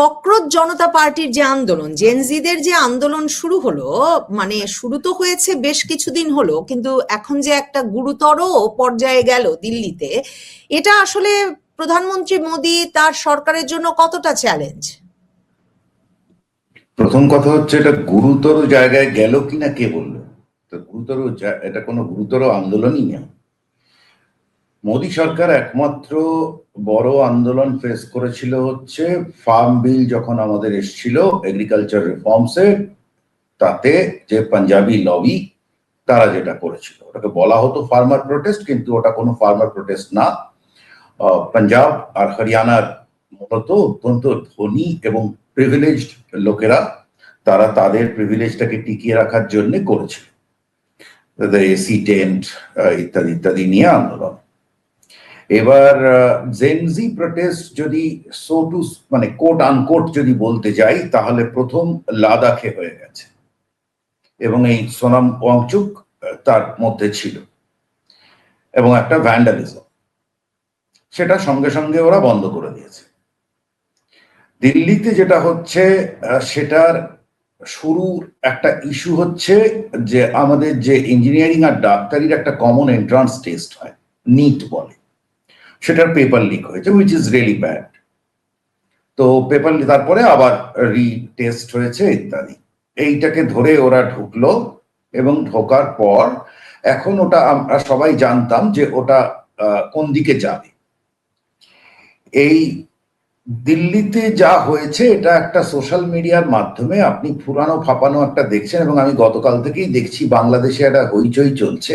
Cockroach জনতা পার্টির যে আন্দোলন, জেনজিদের যে আন্দোলন শুরু হলো, মানে শুরু তো হয়েছে বেশ কিছুদিন হলো, কিন্তু এখন যে একটা গুরুতর পর্যায়ে গেল দিল্লিতে, এটা আসলে প্রধানমন্ত্রী মোদী তার সরকারের জন্য কতটা চ্যালেঞ্জ? প্রথম কথা হচ্ছে, এটা গুরুতর জায়গায় গেল কিনা কে বললো? তো এটা কোনো গুরুতর আন্দোলনই না। মোদী সরকার একমাত্র বড় আন্দোলন ফেস করেছিল হচ্ছে ফার্ম বিল যখন আমাদের এসেছিল এগ্রিকালচার রিফর্মসে, তাতে যে পাঞ্জাবি লবি তারা যেটা করেছিল ওটাকে বলা হতো ফার্মার প্রোটেস্ট, কিন্তু ওটা কোনো ফার্মার প্রোটেস্ট না। পাঞ্জাব আর হরিয়ানার মূলত অত্যন্ত ধনী এবং প্রিভিলেজড লোকেরা তারা তাদের প্রিভিলেজটাকে টিকিয়ে রাখার জন্য করেছিল, এসি টেন্ট ইত্যাদি ইত্যাদি নিয়ে আন্দোলন। এবার জেনজি প্রোটেস্ট যদি মানে কোট আনকোট যদি বলতে যাই, তাহলে প্রথম লাদাখে হয়ে গেছে এবং এই সোনাম ওয়াংচুক তার মধ্যে ছিল, এবং একটা ভ্যান্ডালিজম, সেটা সঙ্গে সঙ্গে ওরা বন্ধ করে দিয়েছে। দিল্লিতে যেটা হচ্ছে সেটার শুরুর একটা ইস্যু হচ্ছে যে আমাদের যে ইঞ্জিনিয়ারিং আর ডাক্তারির একটা কমন এন্ট্রান্স টেস্ট হয়, নিট বলে, সেটার পেপার লিক হয়েছে, হুইচ ইজ রিয়েলি ব্যাড। তো পেপার তারপরে আবার রিটেস্ট হয়েছে ইত্যাদি, এইটাকে ধরে ওরা ঢুকলো, এবং ঢোকার পর এখন ওটা আমরা সবাই জানতাম যে ওটা কোন দিকে যাবে। এই দিল্লিতে যা হয়েছে এটা একটা সোশ্যাল মিডিয়ার মাধ্যমে আপনি ফুরানো ফাপানো একটা দেখছেন, এবং আমি গতকাল থেকেই দেখছি বাংলাদেশে একটা হইচই চলছে।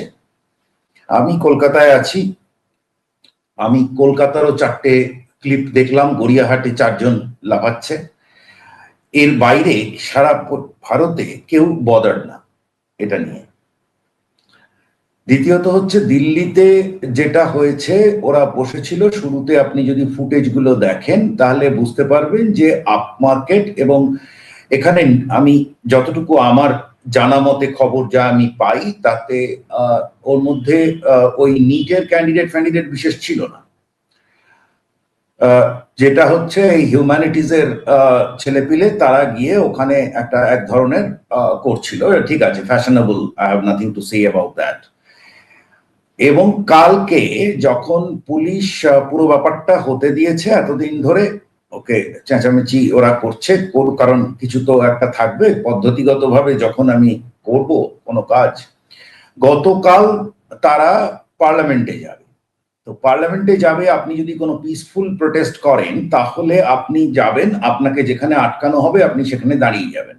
আমি কলকাতায় আছি, আমি কলকাতারও 4টে ক্লিপ দেখলাম, গড়িয়াহাটে 4জন লাফাচ্ছে। এর বাইরে সারা ভারতে কেউ বদার না এটা নিয়ে। দ্বিতীয়ত হচ্ছে দিল্লিতে যেটা হয়েছে, ওরা বসেছিল শুরুতে, আপনি যদি ফুটেজ গুলো দেখেন তাহলে বুঝতে পারবেন যে আপ মার্কেট, এবং এখানে আমি যতটুকু আমার জানা মতে খবর যা আমি পাই তাতে ওর মধ্যে ওই নিটের ক্যান্ডিডেট বিশেষ ছিল না। যেটা হচ্ছে এই হিউম্যানিটিজের ছেলেপিলে তারা গিয়ে ওখানে এক ধরনের করছিল, ঠিক আছে, fashionable, I have nothing to say about that. এবং কালকে যখন পুলিশ পুরো ব্যাপারটা হতে দিয়েছে এতদিন ধরে, ওকে চেঁচামেচি ওরা করছে, কারণ কিছু তো একটা থাকবে পদ্ধতিগতভাবে যখন আমি করব কোনো কাজ। গতকাল তারা পার্লামেন্টে যাবে, তো পার্লামেন্টে যাবে, আপনি যদি কোনো পিসফুল প্রোটেস্ট করেন তাহলে আপনি যাবেন, আপনাকে যেখানে আটকানো হবে আপনি সেখানে দাঁড়িয়ে যাবেন।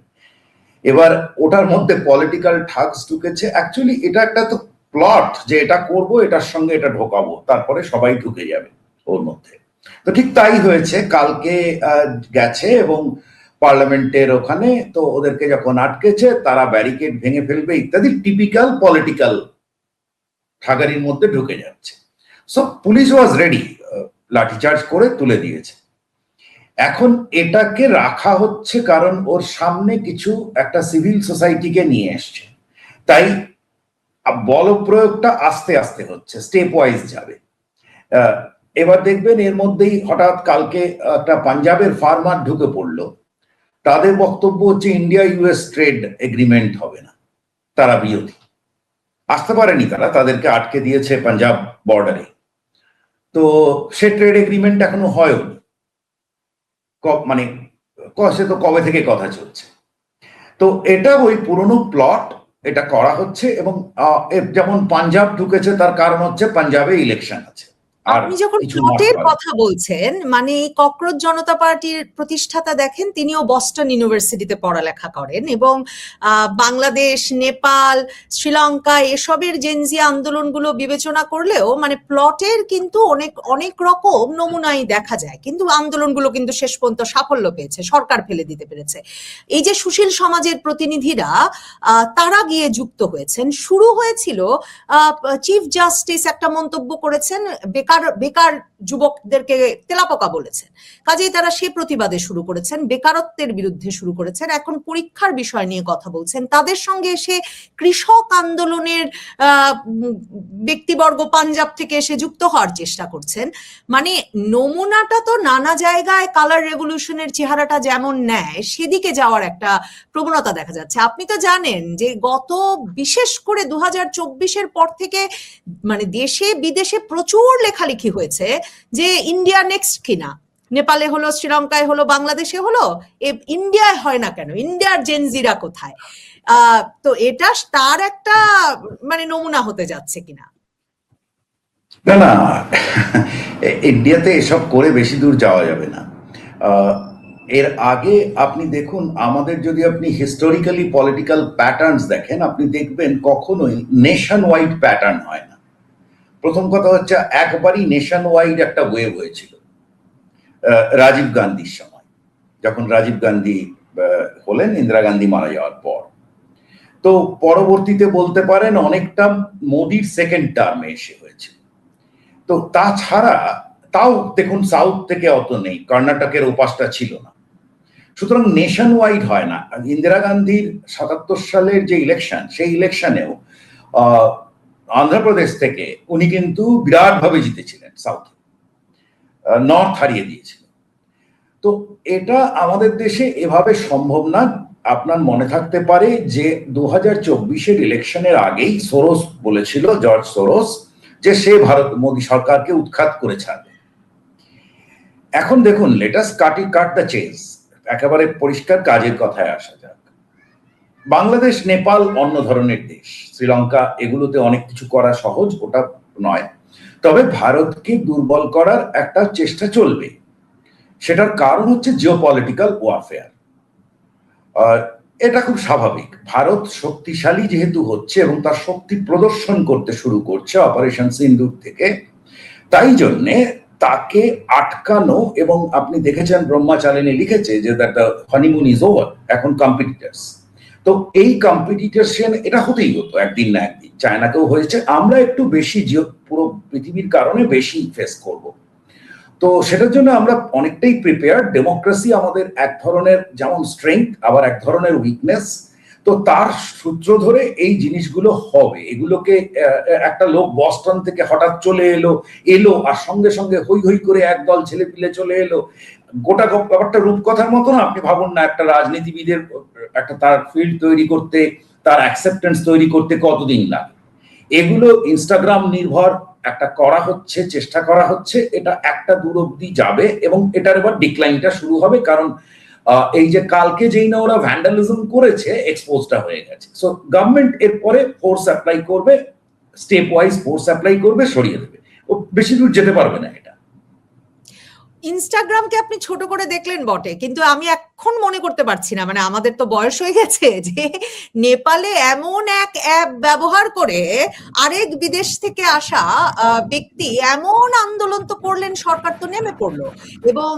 এবার ওটার মধ্যে পলিটিক্যাল ঠাগস ঢুকেছে। অ্যাকচুয়ালি এটা একটা তো প্লট যে এটা করব, এটার সঙ্গে এটা ঢোকাবো, তারপরে সবাই ঢুকে যাবে ওর মধ্যে। তো ঠিক তাই হয়েছে, কালকে গেছে এবং পার্লামেন্টের ওখানে তো ওদেরকে যখন আটকেছে তারা ব্যারিকেড ভেঙে ফেলবে ইত্যাদি, টিপিক্যাল পলিটিক্যাল ঠাগারির মধ্যে ঢুকে যাচ্ছে। সো পুলিশ ওয়াজ রেডি, লাঠিচার্জ করে তুলে দিয়েছে। এখন এটাকে রাখা হচ্ছে কারণ ওর সামনে কিছু একটা সিভিল সোসাইটিকে নিয়ে এসছে, তাই বল প্রয়োগটা আস্তে আস্তে হচ্ছে, স্টেপ ওয়াইজ যাবে। এবার দেখবেন এর মধ্যেই হঠাৎ কালকে একটা পাঞ্জাবের ফার্মার ঢুকে পড়লো, তাদের বক্তব্য হচ্ছে ইন্ডিয়া ইউএস ট্রেড এগ্রিমেন্ট হবে না, তারা বিরোধী, আসতে পারেনি তারা, তাদেরকে আটকে দিয়েছে পাঞ্জাব বর্ডারে। তো সে ট্রেড এগ্রিমেন্ট এখনো হয়নি, মানে সে তো কবে থেকে কথা চলছে। তো এটা ওই পুরনো প্লট, এটা করা হচ্ছে। এবং যেমন পাঞ্জাব ঢুকেছে তার কারণ হচ্ছে পাঞ্জাবে ইলেকশন আছে। আপনি যখন প্লটের কথা বলছেন, মানে এই ককরোচ জনতা পার্টির প্রতিষ্ঠাতা দেখেন, তিনিও বস্টন ইউনিভার্সিটিতে পড়ালেখা করেন, এবং বাংলাদেশ, নেপাল, শ্রীলঙ্কা এসবের জেনজি আন্দোলনগুলো বিবেচনা করলেও মানে প্লটের কিন্তু অনেক অনেক রকম নমুনাই দেখা যায়, কিন্তু আন্দোলনগুলো কিন্তু শেষ পর্যন্ত সাফল্য পেয়েছে, সরকার ফেলে দিতে পেরেছে। এই যে সুশীল সমাজের প্রতিনিধিরা তারা গিয়ে যুক্ত হয়েছেন, শুরু হয়েছিল চিফ জাস্টিস একটা মন্তব্য করেছেন, বেকার বেকার বেকার যুবকদেরকে তেলাপোকা বলেছেন। কাজেই তারা সে প্রতিবাদে শুরু করেছেন, বেকারত্বের বিরুদ্ধে শুরু করেছেন, এখন পরীক্ষার বিষয় নিয়ে কথা বলছেন। তাদের সঙ্গে এসে কৃষক আন্দোলনের ব্যক্তিবর্গ পাঞ্জাব থেকে এসে যুক্ত হওয়ার চেষ্টা করছেন। মানে নমুনাটা তো নানা জায়গায় কালার রেভলিউশনের চেহারাটা যেমন নেয় সেদিকে যাওয়ার একটা প্রবণতা দেখা যাচ্ছে। আপনি তো জানেন যে গত বিশেষ করে 2024-এর পর থেকে মানে দেশে বিদেশে প্রচুর লেখালেখি হয়েছে যে ইন্ডিয়া নেক্সট কিনা, নেপালে হলো, শ্রীলঙ্কায় হলো, বাংলাদেশে হলো, ইন্ডিয়ায় হয় না কেন, ইন্ডিয়ার জেনজিরা কোথায়? তো এটা তার একটা মানে নমুনা হতে যাচ্ছে কিনা? না না, ইন্ডিয়াতে এসব করে বেশি দূর যাওয়া যাবে না। এর আগে আপনি দেখুন, আমাদের যদি আপনি হিস্টোরিক্যালি পলিটিক্যাল প্যাটার্নস দেখেন, আপনি দেখবেন কখনোই নেশন ওয়াইড প্যাটার্ন হয় না। প্রথম কথা হচ্ছে, একবারই নেশন ওয়াইড একটা ওয়েভ হয়েছিল রাজীব গান্ধীর সময়, যখন রাজীব গান্ধী হলেন ইন্দিরা গান্ধী মারা যাওয়ার পর। তো পরবর্তীতে বলতে পারেন অনেকটা মোদির সেকেন্ড টার্মে এসে হয়েছে। তো তাছাড়া তাও দেখুন সাউথ থেকে অত নেই, কর্ণাটকের উপাসটা ছিল না। সুতরাং নেশন ওয়াইড হয় না। ইন্দিরা গান্ধীর 77 সালের যে ইলেকশন, সেই ইলেকশনেও অন্ধ্রপ্রদেশ থেকে উনি কিন্তু বিরাটভাবে জিতেছিলেন, সাউথে নর্থ হারিয়ে দিয়েছিলেন। তো এটা আমাদের দেশে এভাবে সম্ভব না। আপনার মনে থাকতে পারে যে 2024-এর ইলেকশনের আগেই সোরস বলেছিল, জর্জ সোরস, যে সে ভারত মোদী সরকারকে উৎখাত করে ছাড়বে। এখন দেখুন, লেটাস কাট দ্য চেজ, একেবারে পরিষ্কার কাজের কথায় আসা যাক। বাংলাদেশ, নেপাল অন্য ধরনের দেশ, শ্রীলঙ্কা, এগুলোতে অনেক কিছু করা সহজ, ওটা নয়। তবে ভারতকে দুর্বল করার একটা চেষ্টা চলবে। সেটার কারণ হচ্ছে জিওপলিটিক্যাল ওয়ারফেয়ার। এটা খুব স্বাভাবিক। ভারত শক্তিশালী যেহেতু হচ্ছে এবং তার শক্তি প্রদর্শন করতে শুরু করছে অপারেশন সিন্দুর থেকে, তাই জন্যে তাকে আটকানো। এবং আপনি দেখেছেন ব্রহ্মাচারিণী লিখেছে যে that the honeymoon is over, এখন কম্পিটিটার্স। তো এই কম্পিটিশন এটা হতেই হতো একদিন না একদিন, চায়নাকেও হয়েছে, আমরা একটু বেশি পুরো পৃথিবীর কারণে বেশি ফেস করব। তো সেটার জন্য আমরা অনেকটাই প্রিপেয়ার। ডেমোক্রেসি আমাদের এক ধরনের যেমন স্ট্রেংথ, আবার এক ধরনের উইকনেস। তো তার সূত্র ধরে এই জিনিসগুলো হবে। এগুলোকে একটা লোক বস্টন থেকে হঠাৎ চলে এলো আর সঙ্গে সঙ্গে হই হই করে একদল ছেলে পিলে চলে এলো, গোটা ব্যাপারটা রূপকথার মতো না। আপনি ভাবুন না, একটা রাজনীতিবিদের একটা তার ফিল্ড তৈরি করতে, তার অ্যাকসেপ্টেন্স তৈরি করতে কতদিন লাগে। এগুলো ইনস্টাগ্রাম নির্ভর একটা করা হচ্ছে, চেষ্টা করা হচ্ছে। এটা একটা দূর অব্দি যাবে এবং এটার এবার ডিক্লাইনটা শুরু হবে। কারণ এই যে কালকে যেই না ওরা ভ্যান্ডালিজম করেছে, এক্সপোজটা হয়ে গেছে। সো গভর্নমেন্ট এরপরে ফোর্স অ্যাপ্লাই করবে, স্টেপ ওয়াইজ ফোর্স অ্যাপ্লাই করবে, সরিয়ে দেবে। ও বেশি দূর যেতে পারবে না। এটা ইনস্টাগ্রামকে আপনি ছোট করে দেখলেন বটে, কিন্তু আমি এখন মনে করতে পারছি না, মানে আমাদের তো বয়স হয়ে গেছে, যে নেপালে এমন এক অ্যাপ ব্যবহার করে আরেক বিদেশ থেকে আসা ব্যক্তি এমন আন্দোলন তো করলেন, সরকার তো নেমে পড়লো। এবং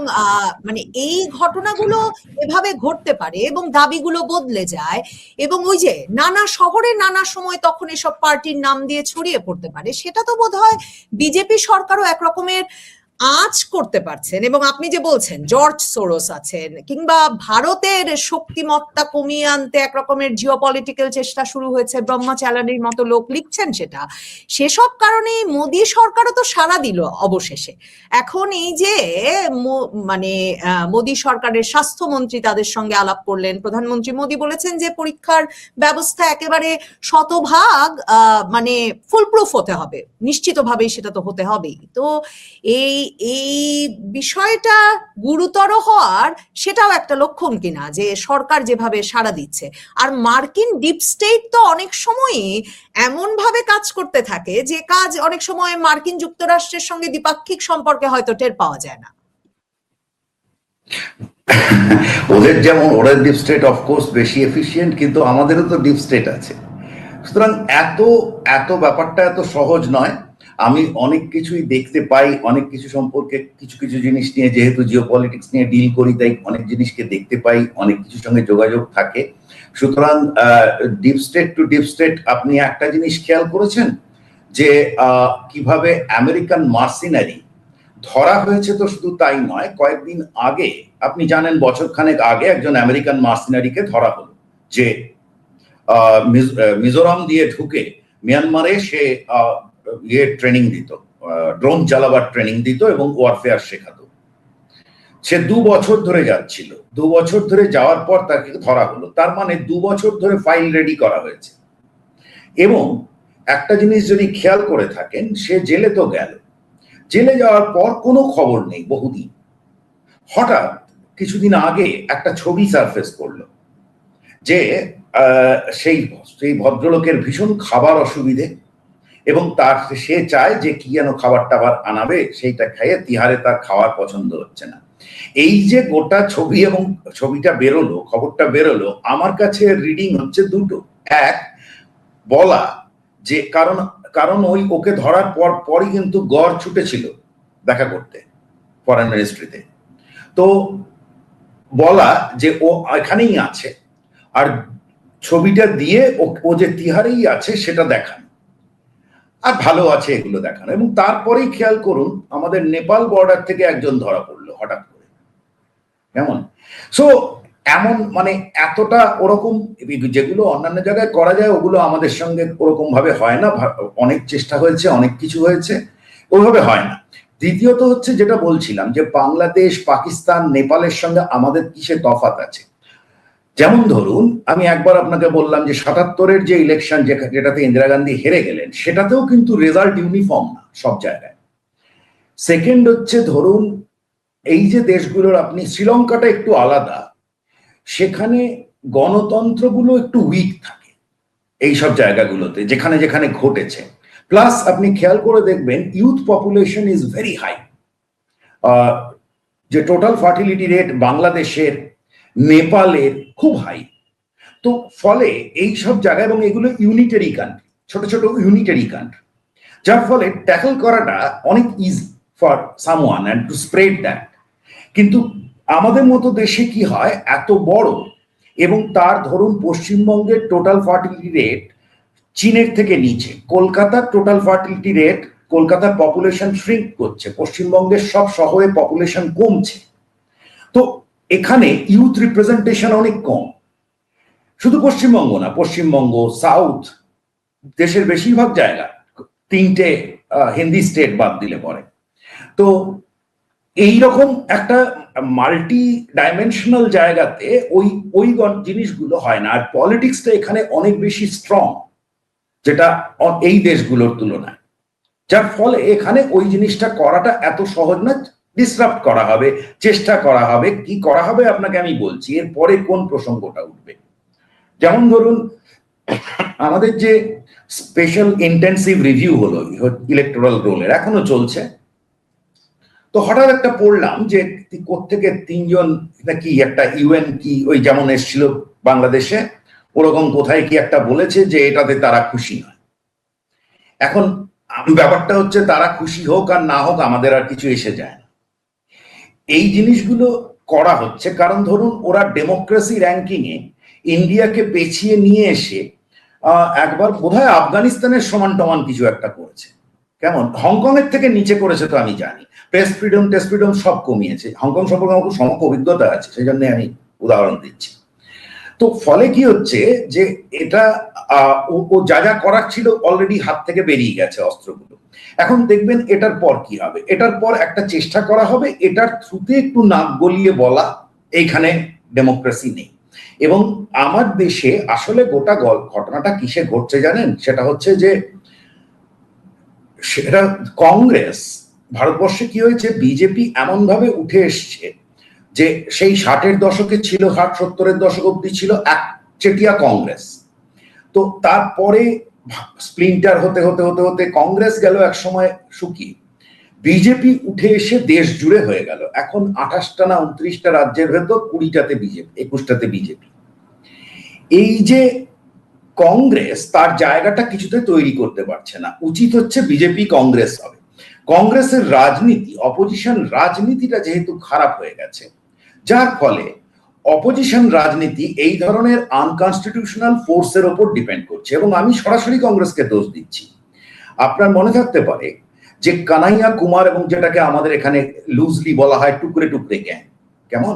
মানে এই ঘটনাগুলো এভাবে ঘটতে পারে এবং দাবিগুলো বদলে যায়, এবং ওই যে নানা শহরে নানা সময় তখন এসব পার্টির নাম দিয়ে ছড়িয়ে পড়তে পারে। সেটা তো বোধহয় বিজেপি সরকারও একরকমের আঁচ করতে পারছেন। এবং আপনি যে বলছেন জর্জ সোরস আছেন, কিংবা ভারতের শক্তিমত্তা কমিয়ে আনতে একরকমের জিওপলিটিক্যাল চেষ্টা শুরু হয়েছে, ব্রহ্মাচারিণীর মতো লোক লিখছেন সেটা, সেসব কারণে মোদী সরকারও তো সাড়া দিল অবশেষে। এখন এই যে মানে মোদী সরকারের স্বাস্থ্যমন্ত্রী তাদের সঙ্গে আলাপ করলেন, প্রধানমন্ত্রী মোদী বলেছেন যে পরীক্ষার ব্যবস্থা একেবারে শতভাগ মানে ফুলপ্রুফ হতে হবে, নিশ্চিতভাবেই সেটা তো হতে হবেই। তো এই বিষয়টা গুরুতর হওয়ার সেটাও একটা লক্ষণ কিনা, যে সরকার যেভাবে সাড়া দিচ্ছে। আর মার্কিন ডিপ স্টেট তো অনেক সময়ই এমন ভাবে কাজ করতে থাকে যে কাজ অনেক সময় মার্কিন যুক্তরাষ্ট্রের সঙ্গে দ্বিপাক্ষিক সম্পর্কে হয়তো টের পাওয়া যায় না। ওদের যেমন ওদের ডিপ স্টেট অফকোর্স বেশি এফিশিয়েন্ট, কিন্তু আমাদেরও তো ডিপ স্টেট আছে। সুতরাং এত ব্যাপারটা এত সহজ নয়। আমি অনেক কিছুই দেখতে পাই, অনেক কিছু সম্পর্কে কিছু কিছু জিনিস নিয়ে, যেহেতু জিওপলিটিক্স নিয়ে ডিল করি, তাই অনেক জিনিসকে দেখতে পাই, অনেক কিছুর সঙ্গে যোগাযোগ থাকে। সুতরাং deep state to deep state আপনি একটা জিনিস খেয়াল করেছেন যে কিভাবে আমেরিকান মার্সিনারি ধরা হয়েছে। তো শুধু তাই নয়, কয়েকদিন আগে আপনি জানেন বছরখানেক আগে একজন আমেরিকান মার্সিনারিকে ধরা হলো, যে মিজোরাম দিয়ে ঢুকে মিয়ানমারে সে ট্রেনিং দিত, ড্রোন চালাবার ট্রেনিং দিত এবং ওয়ারফেয়ার শেখাতো। সে 2 বছর ধরে যাচ্ছিল, 2 বছর ধরে যাওয়ার পর তাকে ধরা হলো। তার মানে 2 বছর ধরে ফাইল রেডি করা হয়েছে। এবং একটা জিনিস যদি খেয়াল করে থাকেন, সে জেলে তো গেল, জেলে যাওয়ার পর কোনো খবর নেই বহুদিন। হঠাৎ কিছুদিন আগে একটা ছবি সারফেস করলো যে সেই ভদ্রলোকের ভীষণ খাবার অসুবিধে এবং সে চায় যে কি যেন খাবার টাবার আনাবে, সেইটা খেয়ে তিহারে তার খাওয়ার পছন্দ হচ্ছে না। এই যে গোটা ছবি এবং ছবিটা বেরোলো, খবরটা বেরোলো, আমার কাছে রিডিং হচ্ছে দুটো। এক, বলা যে কারণ ওকে ধরার পরই কিন্তু গড় ছুটেছিল দেখা করতে ফরেন মিনিস্ট্রিতে, তো বলা যে ও এখানেই আছে, আর ছবিটা দিয়ে ও যে তিহারেই আছে সেটা দেখানো, আর ভালো আছে এগুলো দেখানো। এবং তারপরেই খেয়াল করুন, আমাদের নেপাল বর্ডার থেকে একজন ধরা পড়লো হঠাৎ করে। কেমন? সো এমন মানে এতটা ওরকম, যেগুলো অন্যান্য জায়গায় করা যায় ওগুলো আমাদের সঙ্গে ওরকম ভাবে হয় না। অনেক চেষ্টা হয়েছে, অনেক কিছু হয়েছে, ওইভাবে হয় না। দ্বিতীয়ত হচ্ছে যেটা বলছিলাম, যে বাংলাদেশ, পাকিস্তান, নেপালের সঙ্গে আমাদের কিসে তফাৎ আছে। যেমন ধরুন, আমি একবার আপনাকে বললাম যে 77-এর যে ইলেকশন যেটাতে ইন্দিরা গান্ধী হেরে গেলেন, সেটাতেও কিন্তু রেজাল্ট ইউনিফর্ম না সব জায়গায়। সেকেন্ড হচ্ছে ধরুন, এই যে দেশগুলোর, আপনি শ্রীলঙ্কাটা একটু আলাদা, সেখানে গণতন্ত্রগুলো একটু উইক থাকে এইসব জায়গাগুলোতে যেখানে যেখানে ঘটেছে। প্লাস আপনি খেয়াল করে দেখবেন, youth population is very high. যে টোটাল ফার্টিলিটি রেট বাংলাদেশের, নেপালের খুব হাই। তো ফলে এই সব জায়গায়, এবং এগুলো ইউনিটারি কান্ট্রি, ছোট ছোট ইউনিটারি কান্ট্রি, যার ফলে ট্যাকল করাটা অনেক easy for someone and to spread that. কিন্তু আমাদের মতো দেশে কি হয়, এত বড়, এবং তার ধরুন পশ্চিমবঙ্গের টোটাল ফার্টিলিটি রেট চীনের থেকে নিচে, কলকাতার টোটাল ফার্টিলিটি রেট, কলকাতার পপুলেশন শ্রিঙ্ক করছে, পশ্চিমবঙ্গের সব শহরে পপুলেশন কমছে। তো এখানে ইউথ রিপ্রেজেন্টেশন অনেক কম। শুধু পশ্চিমবঙ্গ না, পশ্চিমবঙ্গ, সাউথ, দেশের বেশিরভাগ জায়গা, 3টে হিন্দি স্টেট বাদ দিলে পরে। তো এইরকম একটা মাল্টি ডাইমেনশনাল জায়গাতে ওই জিনিসগুলো হয় না। আর পলিটিক্সটা এখানে অনেক বেশি স্ট্রং, যেটা এই দেশগুলোর তুলনায়, যার ফলে এখানে ওই জিনিসটা করাটা এত সহজ না। ডিসরাপ্ট করা হবে, চেষ্টা করা হবে, কি করা হবে আপনাকে আমি বলছি, এরপরে কোন প্রসঙ্গটা উঠবে। যেমন ধরুন, আমাদের যে স্পেশাল ইন্টেন্সিভ রিভিউ হলো ইলেকটোরাল রোলের, এখনো চলছে। তো হঠাৎ একটা পড়লাম যে কোত্থেকে 3জন নাকি একটা ইউএন কি ওই যেমন এসেছিল বাংলাদেশে, ওরকম কোথায় কি একটা বলেছে যে এটাতে তারা খুশি নয়। এখন ব্যাপারটা হচ্ছে, তারা খুশি হোক আর না হোক আমাদের আর কিছু এসে যায় না। এই জিনিসগুলো করা হচ্ছে কারণ ধরুন, ওরা ডেমোক্রেসি র্যাঙ্কিং এ ইন্ডিয়াকে পেছিয়ে নিয়ে এসে একবার বোধহয় আফগানিস্তানের সমান টমান কিছু একটা করেছে। কেমন? হংকং এর থেকে নিচে করেছে তো আমি জানি। প্রেস ফ্রিডম, টেস্ট ফ্রিডম সব কমিয়েছে। হংকং সম্পর্কে আমার খুব সমগ্র অভিজ্ঞতা আছে, সেই জন্য আমি উদাহরণ দিচ্ছি। তো ফলে কি হচ্ছে যে এটা ও যা যা করার ছিল অলরেডি হাত থেকে বেরিয়ে গেছে অস্ত্রগুলো। এখন দেখবেন এটার পর কি হবে। এটার পর একটা চেষ্টা করা হবে এটার থ্রুতে একটু নাক গলিয়ে বলা এইখানে ডেমোক্রেসি নেই। এবং আমার দেশে আসলে গোটা ঘটনাটা কিসে ঘটছে জানেন? সেটা হচ্ছে যে সেটা কংগ্রেস, ভারতবর্ষে কি হয়েছে, বিজেপি এমন ভাবে উঠে এসছে যে সেই 60-এর দশকে ছিল, 60-70-এর দশক অব্দি ছিল একচেটিয়া কংগ্রেস। তো তারপরে স্প্লিন্টার হতে হতে হতে হতে কংগ্রেস গেল এক সময় শুকিয়ে, বিজেপি উঠে এসে দেশ জুড়ে হয়ে গেল। এখন 28টা না 29টা রাজ্যের ভেতর 20টাতে বিজেপি, 21টাতে বিজেপি। এই যে কংগ্রেস তার জায়গাটা কিছুতে তৈরি করতে পারছে না। উচিত হচ্ছে বিজেপি কংগ্রেস হবে। কংগ্রেসের রাজনীতি, অপোজিশন রাজনীতিটা যেহেতু খারাপ হয়ে গেছে, যার ফলে অপোজিশন রাজনীতি এই ধরনের আনকনস্টিটিউশনাল ফোর্সের ওপর ডিপেন্ড করছে। এবং আমি সরাসরি কংগ্রেসকে দোষ দিচ্ছি। আপনার মনে থাকতে পারে যে কানাইয়া কুমার এবং যেটাকে আমাদের এখানে লুজলি বলা হয় টুকরে টুকরে গ্যাং, কেমন,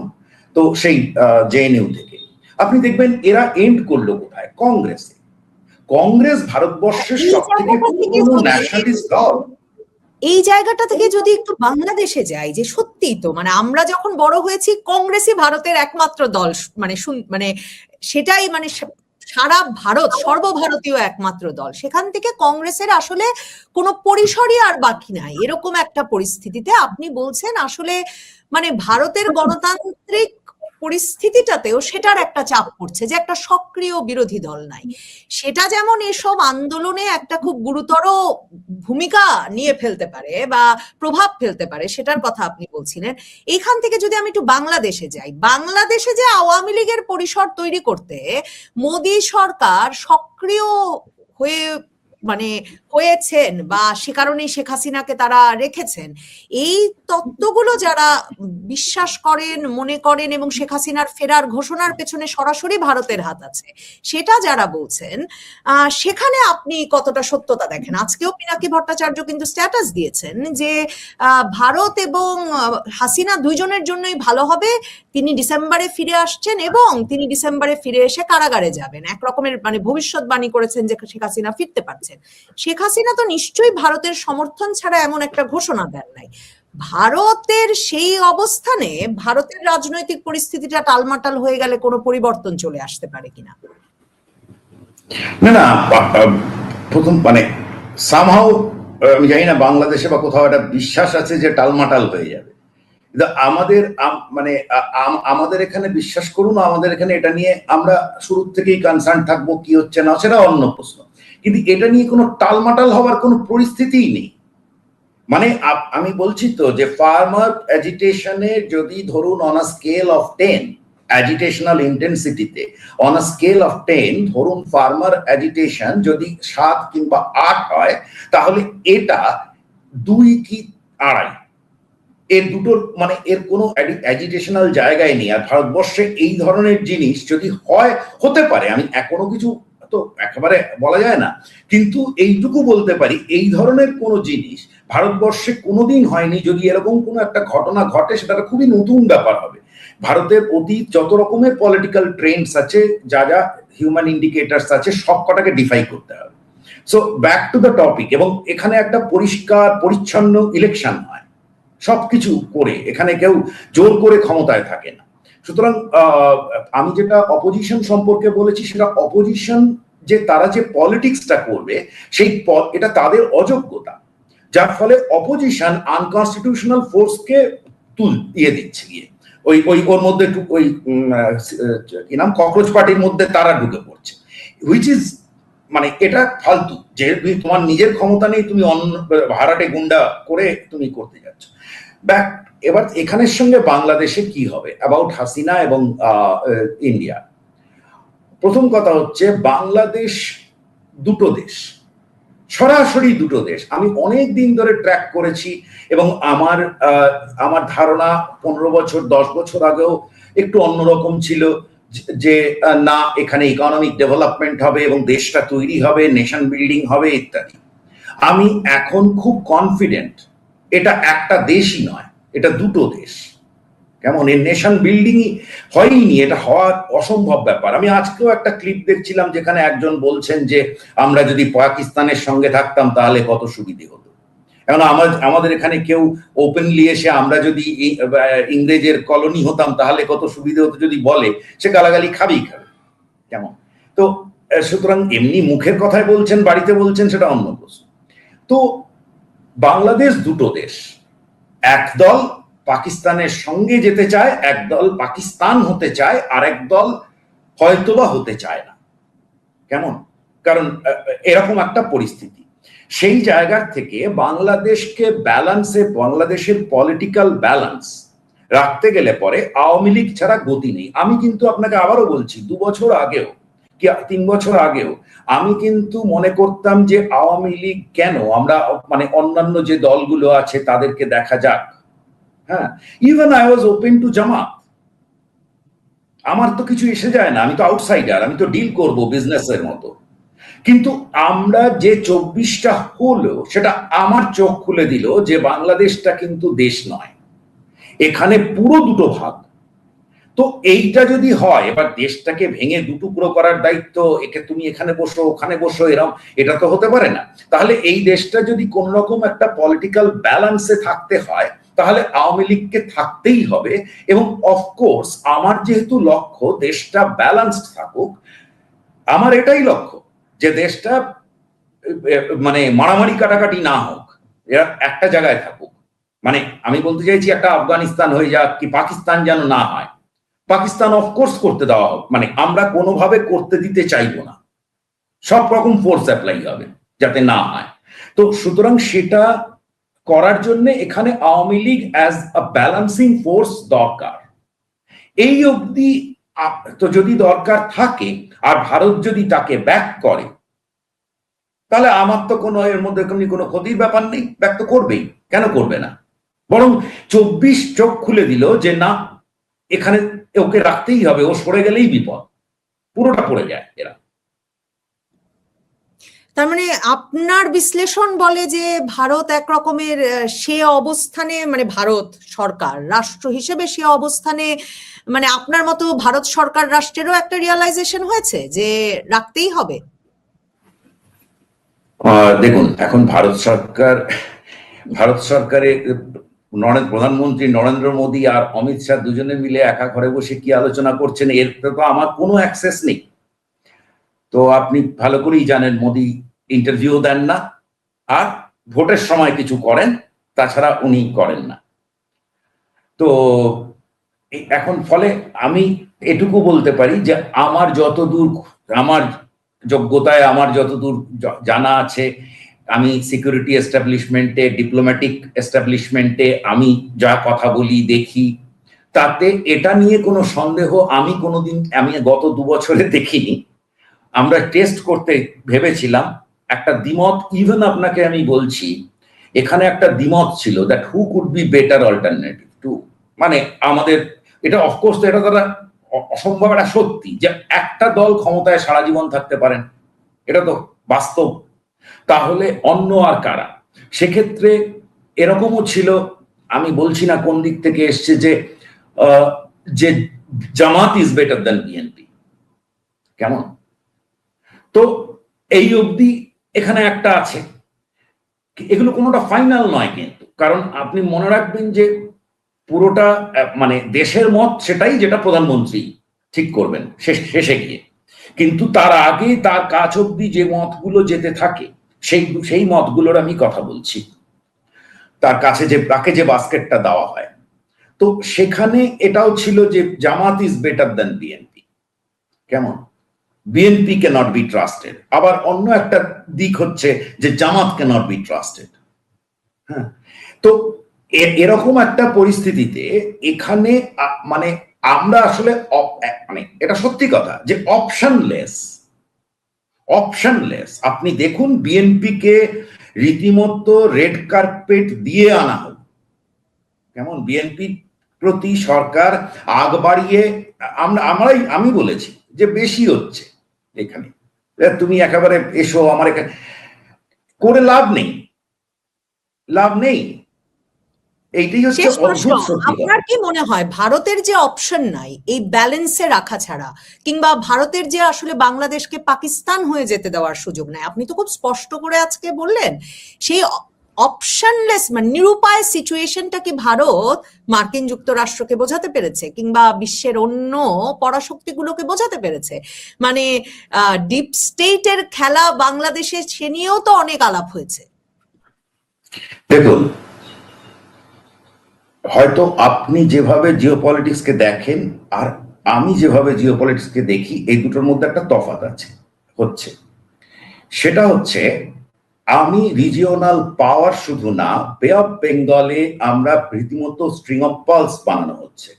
তো সেই জেএনইউ থেকে আপনি দেখবেন এরা এন্ড করলো কোথায়? কংগ্রেসে। কংগ্রেস ভারতবর্ষের সব থেকে পুরনো ন্যাশনালিস্ট দল। এই জায়গাটা থেকে যদি একটু বাংলাদেশে যাই, যে সত্যি তো মানে আমরা যখন বড় হয়েছি কংগ্রেসই ভারতের একমাত্র দল, মানে মানে সেটাই মানে সারা ভারত সর্বভারতীয় একমাত্র দল, সেখান থেকে কংগ্রেসের আসলে কোনো পরিসরই আর বাকি নাই। এরকম একটা পরিস্থিতিতে আপনি বলছেন আসলে মানে ভারতের গণতান্ত্রিক পরিস্থিতিটাতেও সেটার একটা চাপ পড়ছে যে একটা সক্রিয় বিরোধী দল নাই। সেটা যেমন এসব আন্দোলনে একটা খুব গুরুতর ভূমিকা নিয়ে ফেলতে পারে বা প্রভাব ফেলতে পারে, সেটার কথা আপনি বলছিলেন। এখান থেকে যদি আমি একটু বাংলাদেশে যাই, বাংলাদেশে যে আওয়ামী লীগের পরিসর তৈরি করতে মোদী সরকার সক্রিয় হয়ে মানে হয়েছেন বা সে কারণেই শেখ হাসিনাকে তারা রেখেছেন, এই তত্ত্বগুলো যারা বিশ্বাস করেন, মনে করেন এবং শেখ হাসিনার ফেরার ঘোষণার পেছনে সরাসরি ভারতের হাত আছে, সেটা যারা বলছেন, সেখানে আপনি কতটা সত্যতা দেখেন? আজকেও পিনাকি ভট্টাচার্য কিন্তু স্ট্যাটাস দিয়েছেন যে ভারত এবং হাসিনা দুইজনের জন্যই ভালো হবে, তিনি ডিসেম্বরে ফিরে আসছেন এবং তিনি ডিসেম্বরে ফিরে এসে কারাগারে যাবেন, এক রকমের মানে ভবিষ্যৎবাণী করেছেন যে শেখ হাসিনা ফিরতে পারছেন। শেখ হাসিনা তো নিশ্চয়ই ভারতের সমর্থন ছাড়া এমন একটা ঘোষণা দেন নাই। ভারতের সেই অবস্থানে ভারতের রাজনৈতিক পরিস্থিতিটা টালমাটাল হয়ে গেলে কোনো পরিবর্তন চলে আসতে পারে কিনা? না না, প্রথম মানে সামহাউ আমি জানি না বাংলাদেশে বা কোথাও একটা বিশ্বাস আছে যে টালমাটাল হয়ে যাবে। আমাদের মানে আমাদের এখানে বিশ্বাস করুন, আমাদের এখানে এটা নিয়ে আমরা শুরু থেকেই কনসার্ন থাকবো, কি হচ্ছে না সেটা অন্য প্রশ্ন, কিন্তু এটা নিয়ে কোনো টালমাটাল হওয়ার কোনো পরিস্থিতিই নেই। মানে আমি বলছি তো যে ফার্মার অ্যাজিটেশনে যদি ধরুন on a scale of 10 agitational ইন্টেন্সিটিতে অন আ স্কেল অফ 10 ধরুন ফার্মার অ্যাজিটেশন যদি 7 কিংবা 8 হয়, তাহলে এটা 2 কি 2.5, এর দুটোর মানে এর কোনো অ্যাজিটেশনাল জায়গায় নেই। আর ভারতবর্ষে এই ধরনের জিনিস যদি হয়, হতে পারে, আমি এখনো কিছু তো একেবারে বলা যায় না, কিন্তু এইটুকু বলতে পারি এই ধরনের কোনো জিনিস ভারতবর্ষে কোনোদিন হয়নি। যদি এরকম কোনো একটা ঘটনা ঘটে সেটা খুবই নতুন ব্যাপার হবে। ভারতের অতীত যত রকমের পলিটিক্যাল ট্রেন্ডস আছে, যা যা হিউম্যান ইন্ডিকেটার্স আছে, সব কটাকে ডিফাই করতে হবে। So back to the topic, এবং এখানে একটা পরিষ্কার পরিচ্ছন্ন ইলেকশন হয় সবকিছু করে, এখানে কেউ জোর করে ক্ষমতায় থাকে না। সুতরাং আমি যেটা অপোজিশন সম্পর্কে বলেছি, সেটা অপোজিশন যে তারা যে পলিটিক্সটা করবে সেই এটা তাদের অযোগ্যতা, যার ফলে অপোজিশন আনকনস্টিটিউশনাল ফোর্সকে দিয়ে দিচ্ছে গিয়ে ওই ওই ওর মধ্যে ওই কি নাম ককরোচ পার্টির মধ্যে তারা ঢুকে পড়ছে, হুইচ ইজ মানে এটা ফালতু। যে তোমার নিজের ক্ষমতা নেই, তুমি অন্য ভাড়াটে গুন্ডা করে তুমি করতে যাচ্ছ। এবার এখানের সঙ্গে বাংলাদেশে কি হবে অ্যাবাউট হাসিনা এবং ইন্ডিয়া? প্রথম কথা হচ্ছে বাংলাদেশ দুটো দেশ, সরাসরি দুটো দেশ। আমি অনেক দিন ধরে ট্র্যাক করেছি এবং আমার ধারণা 15 বছর 10 বছর আগেও একটু অন্যরকম ছিল, যে না এখানে ইকোনমিক ডেভেলপমেন্ট হবে এবং দেশটা তৈরি হবে, নেশন বিল্ডিং হবে ইত্যাদি। আমি এখন খুব কনফিডেন্ট এটা একটা দেশই নয়, এটা দুটো দেশ। কেমন, এর নেশন বিল্ডিংই হয়নি, এটা হওয়ার অসম্ভব ব্যাপার। আমি আজকেও একটা ক্লিপ দেখছিলাম যেখানে একজন বলছেন যে আমরা যদি পাকিস্তানের সঙ্গে থাকতাম তাহলে কত সুবিধে হতো। এখন আমাদের এখানে কেউ ওপেনলি এসে আমরা যদি ইংরেজের কলোনি হতাম তাহলে কত সুবিধে হতো যদি বলে, সে গালাগালি খাবেই খাবে। কেমন, তো সুতরাং এমনি মুখের কথায় বলছেন, বাড়িতে বলছেন, সেটা অন্য প্রশ্ন। তো বাংলাদেশ দুটো দেশ, এক দল পাকিস্তানের সঙ্গে যেতে চায়, এক দল পাকিস্তান হতে চায়, আর এক দল হয়তোবা হতে চায় না। কেমন, কারণ এরকম একটা পরিস্থিতি। সেই জায়গা থেকে বাংলাদেশকে ব্যালেন্সে, বাংলাদেশের পলিটিক্যাল ব্যালেন্স রাখতে গেলে পরে আওয়ামী লীগ ছাড়া গতি নেই। আমি কিন্তু আপনাকে আবারও বলছি, 2 বছর আগেও কি 3 বছর আগেও আমি কিন্তু মনে করতাম যে আওয়ামী লীগ কেন, আমরা মানে অন্যান্য যে দলগুলো আছে তাদেরকে দেখা যাক। হ্যাঁ, even I was open to Jamaat. আমার তো কিছু এসে যায় না, আমি তো আউটসাইডার, আমি তো ডিল করব বিজনেসের মতো। কিন্তু আমরা যে 24টা হলো সেটা আমার চোখ খুলে দিল যে বাংলাদেশটা কিন্তু দেশ নয়, এখানে পুরো দুটো ভাগ। তো এইটা যদি হয়, এবার দেশটাকে ভেঙে দুটুকরো করার দায়িত্ব একে তুমি এখানে বসো ওখানে বসো এরকম, এটা তো হতে পারে না। তাহলে এই দেশটা যদি কোন রকম একটা পলিটিক্যাল ব্যালেন্সে থাকতে হয় তাহলে আওয়ামী লীগকে থাকতেই হবে। এবং অফকোর্স আমার যেহেতু লক্ষ্য দেশটা ব্যালেন্সড থাকুক, আমার এটাই লক্ষ্য যে দেশটা মানে মারামারি কাটাকাটি না হোক, এরা একটা জায়গায় থাকুক। মানে আমি বলতে চাইছি একটা আফগানিস্তান হয়ে যাক কি পাকিস্তান যেন না হয়। পাকিস্তান অফকোর্স করতে দেওয়া হোক, মানে আমরা কোনোভাবে করতে দিতে চাইবো না, সব রকম ফোর্স অ্যাপ্লাই হবে যাতে না হয়। তো সুতরাং সেটা করার জন্য এখানে Awami League as a balancing force দরকার। এই অবধি তো যদি দরকার থাকে আর ভারত যদি তাকে ব্যাক করে তাহলে আমার তো কোনো এর মধ্যে কোনো ক্ষতির ব্যাপার নেই, ব্যাক তো করবেই, কেন করবে না। বরং 24 চোখ খুলে দিল যে না, এখানে ওকে রাখতেই হবে, ও সরে গেলেই বিপদ, পুরোটা পড়ে যায় এরা। তার মানে আপনার বিশ্লেষণ বলে যে ভারত এক রকমের সে অবস্থানে, মানে ভারত সরকার রাষ্ট্র হিসেবে সে অবস্থানে, মানে আপনার মতো ভারত সরকার রাষ্ট্রেরও একটা রিয়ালাইজেশন হয়েছে যে রাখতেই হবে। দেখুন, এখন ভারত সরকারের প্রধানমন্ত্রী নরেন্দ্র মোদী আর অমিত শাহ দুজনে মিলে একা ঘরে বসে কি আলোচনা করছেন এর তো আমার কোনো অ্যাক্সেস নেই। তো আপনি ভালো করেই জানেন মোদী ইন্টারভিউ দেন না আর ভোটের সময় কিছু করেন, তাছাড়া উনি করেন না। তো এখন ফলে আমি এটুকু বলতে পারি যে আমার যতদূর আমার যোগ্যতায় আমার যতদূর জানা আছে, আমি সিকিউরিটি এস্টাবলিশমেন্টে ডিপ্লোম্যাটিক এস্টাবলিশমেন্টে আমি যা কথা বলি দেখি, তাতে এটা নিয়ে কোনো সন্দেহ আমি গত 2 বছরে দেখিনি। আমরা টেস্ট করতে ভেবেছিলাম একটা দ্বিমত, ইভেন আপনাকে আমি বলছি এখানে একটা দ্বিমত ছিল that who could be better alternative to, মানে আমাদের এটা অফকোর্স এটা তারা অসম্ভব একটা সত্যি যে একটা দল ক্ষমতায় সারা জীবন থাকতে পারেন, এটা তো বাস্তব। তাহলে অন্য আর কারা? সেক্ষেত্রে এরকমও ছিল, আমি বলছি না কোন দিক থেকে এসছে, যে Jamaat is better than BNP, কেমন? তো এই অবধি এখানে একটা আছে, এগুলো কোনোটা ফাইনাল নয় কিন্তু, কারণ আপনি মনে রাখবেন যে পুরোটা মানে দেশের মত সেটাই যেটা প্রধানমন্ত্রী ঠিক করবেন শেষে গিয়ে, কিন্তু তার আগে তার কাছ অব্দি যে মতগুলো যেতে থাকে সেই মতগুলোর আমি কথা বলছি, তার কাছে তাকে যে বাস্কেটটা দেওয়া হয়। তো সেখানে এটাও ছিল যে Jamaat is better than BNP, কেমন? BNP cannot be trusted. আবার অন্য একটা দিক হচ্ছে যে জামাত ক্যানট বি ট্রাস্টেড। হ্যাঁ, তো এরকম একটা পরিস্থিতিতে এখানে মানে আমরা আসলে মানে এটা সত্যি কথা যে অপশনলেস। আপনি দেখুন বিএনপি কে রীতিমতো রেড কার্পেট দিয়ে আনা হোক, কেমন? বিএনপি প্রতি সরকার আগ বাড়িয়ে আমি বলেছি যে বেশি হচ্ছে এখানে, তুমি একেবারে এসো আমার এখানে করে লাভ নেই। এইটাই হচ্ছে অদ্ভুত সত্যি। আপনার কি মনে হয় ভারতের যে অপশন নাই এই ব্যালেন্সে রাখা ছাড়া, কিংবা ভারতের যে আসলে বাংলাদেশকে পাকিস্তান হয়ে যেতে দেওয়ার সুযোগ নাই, আপনি তো খুব স্পষ্ট করে আজকে বললেন, সেই অপশনলেস মানে নিরুপায় সিচুয়েশনটা কি ভারত মার্কিন যুক্তরাষ্ট্রকে বোঝাতে পেরেছে, কিংবা বিশ্বের অন্য পরাশক্তিগুলোকে বোঝাতে পেরেছে? মানে ডিপ স্টেটের খেলা বাংলাদেশে সে নিয়েও তো অনেক আলাপ হয়েছে। দেখুন, হয়তো আপনি যেভাবে জিওপলিটিক্সকে দেখেন আর আমি যেভাবে জিওপলিটিক্সকে দেখি এই দুটোর মধ্যে একটা তফাৎ হচ্ছে। সেটা হচ্ছে আমি রিজিওনাল পাওয়ার শুধু না, বে অফ বেঙ্গলে আমরা রীতিমতো স্ট্রিং অফ পালস বানানো হচ্ছে।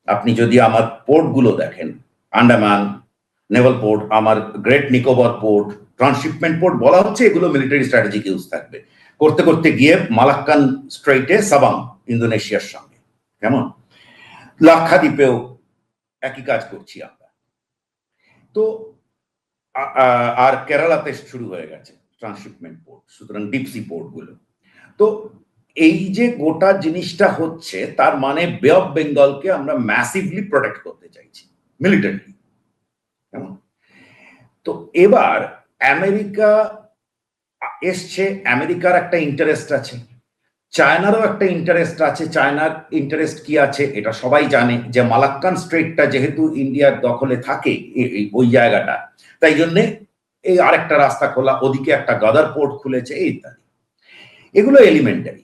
আপনি যদি আমার পোর্টগুলো দেখেন, আন্ডামান নেভাল পোর্ট, আমার great Nicobar port, transshipment port বলা হচ্ছে, এগুলো মিলিটারি স্ট্র্যাটেজিক ইউজ থাকবে, করতে করতে গিয়ে মালাক্কান স্ট্রেইটে সাবাং ইন্দোনেশিয়ার সঙ্গে, কেমন? লাক্ষাদ্বীপেও একই কাজ করছি আমরা। তো আর কেরালাতে শুরু হয়ে গেছে ট্রান্সশিপমেন্ট পোর্ট, সুতরাং ডিপসি পোর্ট গুলো। তো এই যে গোটা জিনিসটা হচ্ছে, তার মানে বে অফ বেঙ্গলকে আমরা ম্যাসিভলি প্রোটেক্ট করতে চাইছি মিলিটারি। তো এবার আমেরিকা এসছে, আমেরিকার একটা ইন্টারেস্ট আছে, চায়নারও একটা ইন্টারেস্ট আছে। চায়নার ইন্টারেস্ট কি আছে এটা সবাই জানে, যে মালাক্কান স্ট্রেটটা যেহেতু ইন্ডিয়ার দখলে থাকে ওই জায়গাটা, তাই জন্য এই আরেকটা রাস্তা খোলা, ওদিকে একটা গাদার পোর্ট খুলেছে, ইত্যাদি। এগুলো এলিমেন্টারি।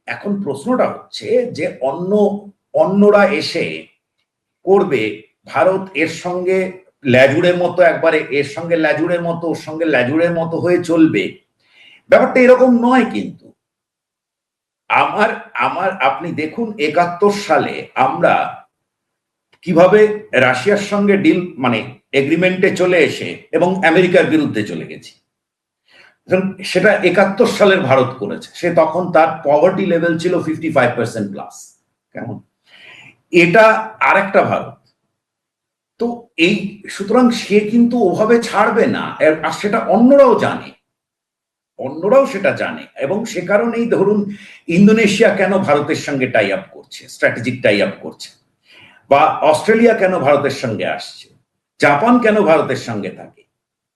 এখন প্রশ্নটা হচ্ছে যে অন্যরা এসে করবে, ভারত এর সঙ্গে ল্যাজুড়ের মতো, একবারে এর সঙ্গে ল্যাজুড়ের মতো, ওর সঙ্গে ল্যাজুড়ের মতো হয়ে চলবে, ব্যাপারটা এরকম নয়। কিন্তু আপনি দেখুন 71 সালে আমরা কিভাবে রাশিয়ার সঙ্গে ডিল মানে এগ্রিমেন্টে চলে এসে এবং আমেরিকার বিরুদ্ধে চলে গেছি। সেটা 71 সালের ভারত করেছে। সে তখন তার পভার্টি লেভেল ছিল 55% প্লাস। কেমন, এটা আরেকটা ভারত। তো এই সুতরাং সে কিন্তু ওভাবে ছাড়বে না, আর সেটা অন্যরাও জানে। এবং সে কারণেই ধরুন ইন্দোনেশিয়া কেন ভারতের সঙ্গে টাই আপ করছে, স্ট্র্যাটেজিক টাই আপ করছে, বা অস্ট্রেলিয়া কেন ভারতের সঙ্গে আসছে, জাপান কেন ভারতের সঙ্গে থাকে।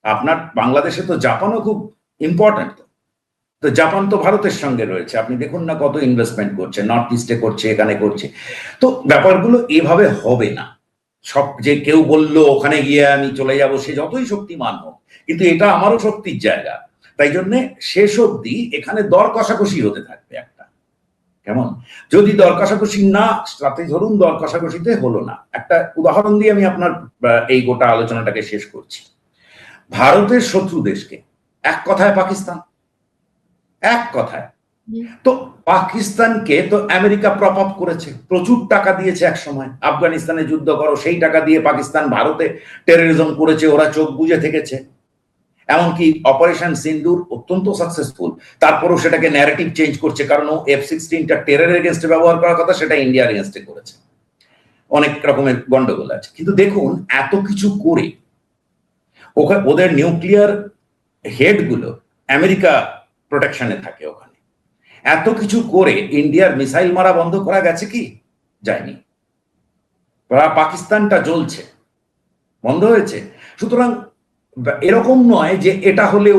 আপনার বাংলাদেশে তো জাপানও খুব ইম্পর্টেন্ট। তো জাপান তো ভারতের সঙ্গে রয়েছে, আপনি দেখুন না কত ইনভেস্টমেন্ট করছে, নর্থ ইস্টে করছে, এখানে করছে। তো ব্যাপারগুলো এভাবে হবে না। সব যে কেউ বললো ওখানে গিয়ে আমি চলে যাব, সে যতই শক্তিমান হোক, কিন্তু এটা আমারও শক্তির জায়গা। তাই জন্যে শেষ অব্দি এখানে দর কষাকষি হতে থাকবে একটা। কেমন, যদি দর কষাকষি না, তাতে ধরুন দর কষাকষিতে হলো না, একটা উদাহরণ দিয়ে আমি আপনার এই গোটা আলোচনাটাকে শেষ করছি। ভারতের শত্রু দেশকে এক কথায় পাকিস্তান, এক কথায়। তো পাকিস্তানকে তো আমেরিকা প্রপ আপ করেছে, প্রচুর টাকা দিয়েছে এক সময়, আফগানিস্তানে যুদ্ধ করো, সেই টাকা দিয়ে পাকিস্তান ভারতে টেরোরিজম করেছে, ওরা চোখ বুজে থেকেছে। এমনকি অপারেশন সিন্দুর অত্যন্ত সাকসেসফুল, তারপরও সেটাকে ন্যারেটিভ চেঞ্জ করছে, কারণ ও F-16টা টেররের এগেনস্টে ব্যবহার করার কথা, সেটা ইন্ডিয়ার এগেনস্টে করেছে। অনেক রকমের গন্ডগোল আছে। কিন্তু দেখুন এত কিছু করে ওদের নিউক্লিয়ার হেড গুলো আমেরিকা প্রোটেকশনে থাকে ওখানে। এত কিছু করে ইন্ডিয়ার মিসাইল মারা বন্ধ করা গেছে কি? যায়নি। পাকিস্তানটা জ্বলছে, বন্ধ হয়েছে। সুতরাং এরকম নয় যে এটা হলে